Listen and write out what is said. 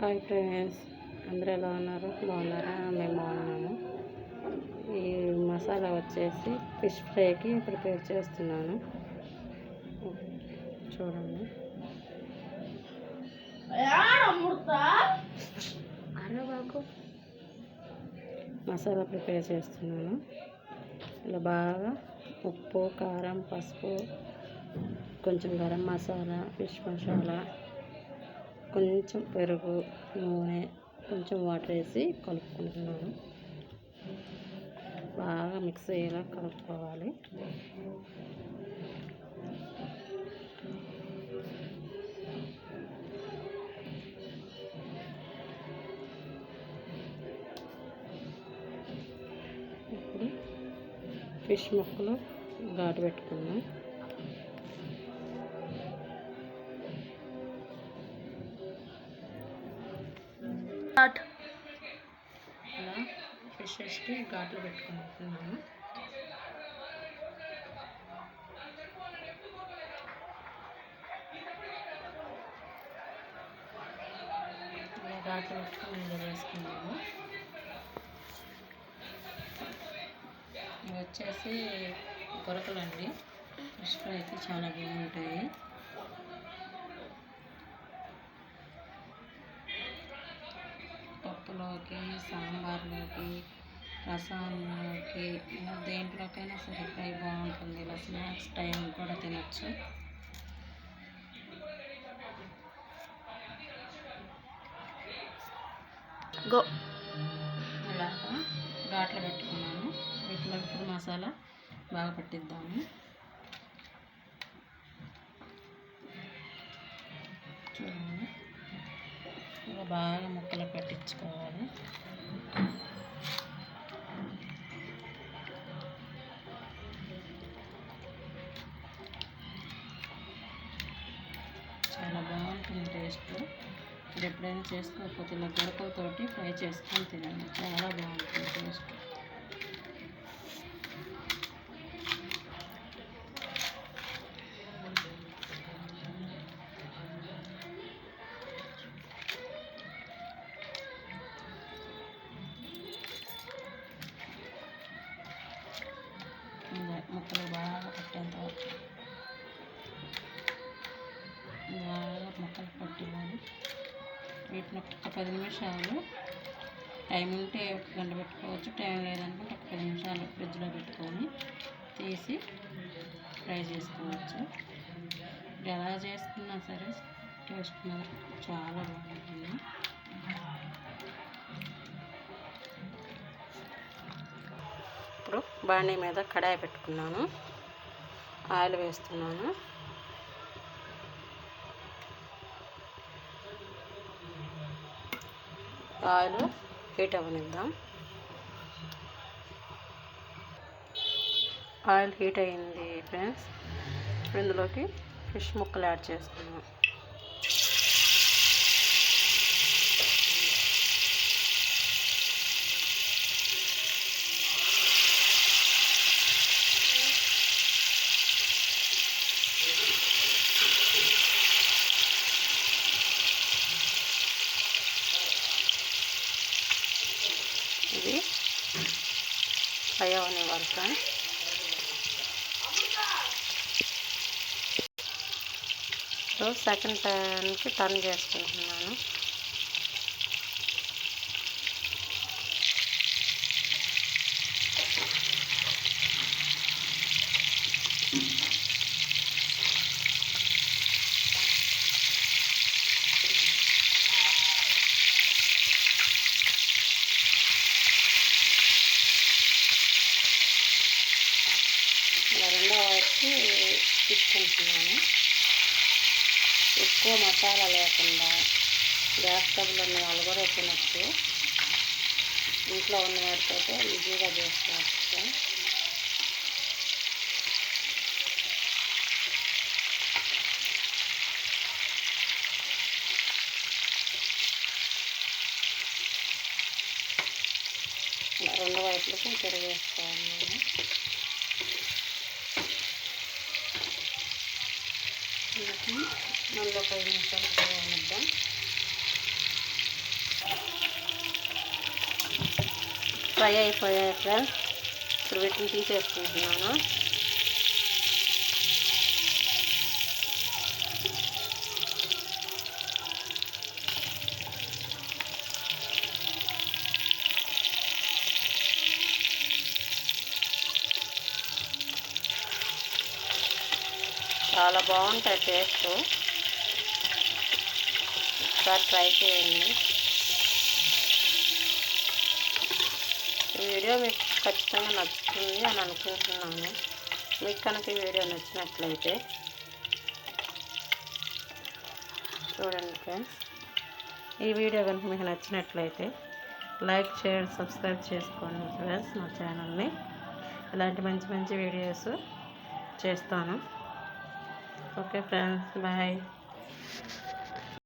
Hi friends, అందరూ ఎలా ఉన్నారు? బాగున్నారా? మేము బాగున్నాము. ఈ మసాలా వచ్చేసి ఫిష్ ఫ్రైకి ప్రిపేర్ చేస్తున్నాను. చూడండి. అరవాకు మసాలా ప్రిపేర్ చేస్తున్నాను. ఇలా బాగా ఉప్పు, కారం, పసుపు, కొంచెం గరం మసాలా, ఫిష్ మసాలా, కొంచెం పెరుగు, నూనె, కొంచెం వాటర్ వేసి కలుపుకుంటున్నాను. బాగా మిక్స్ అయ్యేలా కలుపుకోవాలి. ఇప్పుడు ఫిష్ ముక్కలు ఘాటు పెట్టుకున్నాం. ఇలా ఫిషెస్కి ఘాట్లు పెట్టుకుంటున్నాను. ఇలా ఘాట్లు పెట్టుకుని ఇలా వేసుకున్నాము. ఇవి వచ్చేసి కొరకలండి. ఫిష్ ఫ్రై అయితే చాలా బాగుంటాయి. పప్పులోకి, సాంబార్లోకి, రసంలోకి, దేంట్లోకైనా సరే ఫ్రై బాగుంటుంది. ఇలా స్నాక్స్ టైం కూడా తినచ్చు. ఇలాగా ఘాట్లు పెట్టుకున్నాను. వీటిలో ఇప్పుడు మసాలా బాగా పట్టిద్దాము. చూడండి, ఇలా బాగా ముక్కలు పెట్టించుకోవాలి. చాలా బాగుంటుంది టేస్ట్. ఇది ఎప్పుడైనా చేసుకోకపోతే ఇలా గడపలతోటి ఫ్రై చేసుకొని తినండి. చాలా బాగుంటుంది టేస్ట్. ముక్కలు బాగా పట్టేంత వరకు బాగా ముక్కలు పట్టివ్వాలి. వీటిని ఒక 10 నిమిషాలు టైం ఉంటే 1 గంట పెట్టుకోవచ్చు. టైం లేదనుకుంటే ఒక 10 నిమిషాలు ఫ్రిడ్జ్లో పెట్టుకొని తీసి ఫ్రై చేసుకోవచ్చు. ఎలా చేసుకున్నా సరే టేస్ట్ చాలా బాగుంటుంది. ఇప్పుడు బాండీ మీద కడాయి పెట్టుకున్నాను. ఆయిల్ వేస్తున్నాను. ఆయిల్ హీట్ అవ్వనిద్దాం. ఆయిల్ హీట్ అయింది ఫ్రెండ్స్. ఇందులోకి ఫిష్ ముక్కలు యాడ్ చేస్తున్నాం. ఇది ఫ్రై అవ్వనివ్వాలి ఫ్రెండ్స్. సెకండ్ టైంకి టర్న్ చేసుకుంటున్నాను. ఇలా రెండో వైపుకి తీసుకుంటున్నాను. ఎక్కువ మసాలా లేకుండా గ్యాస్ ట్రబుల్ ఉన్న వాళ్ళు కూడా తినచ్చు. ఇంట్లో ఉన్న వాటితో ఈజీగా చేసుకోవచ్చు. ఇలా రెండు వైపులకి తిరిగేసుకోవాలి నేను. మళ్ళీ 5 నిమిషాలు ఫ్రై అనిద్దాం. ఫ్రై అయిపోయాయి ఫ్రెండ్స్. ఇప్పుడు వీటిని తీసేసుకుంటున్నాను. చాలా బాగుంటాయి టేస్ట్. ఒకసారి ట్రై చేయండి. ఈ వీడియో మీకు ఖచ్చితంగా నచ్చుతుంది అని అనుకుంటున్నాను. మీకు కనుక ఈ వీడియో నచ్చినట్లయితే చూడండి ఫ్రెండ్స్. ఈ వీడియో కనుక మీకు నచ్చినట్లయితే లైక్ చేయండి, సబ్స్క్రైబ్ చేసుకోండి ఫ్రెండ్స్. మా ఛానల్ని ఇలాంటి మంచి మంచి వీడియోస్ చేస్తాను. Okay friends, bye.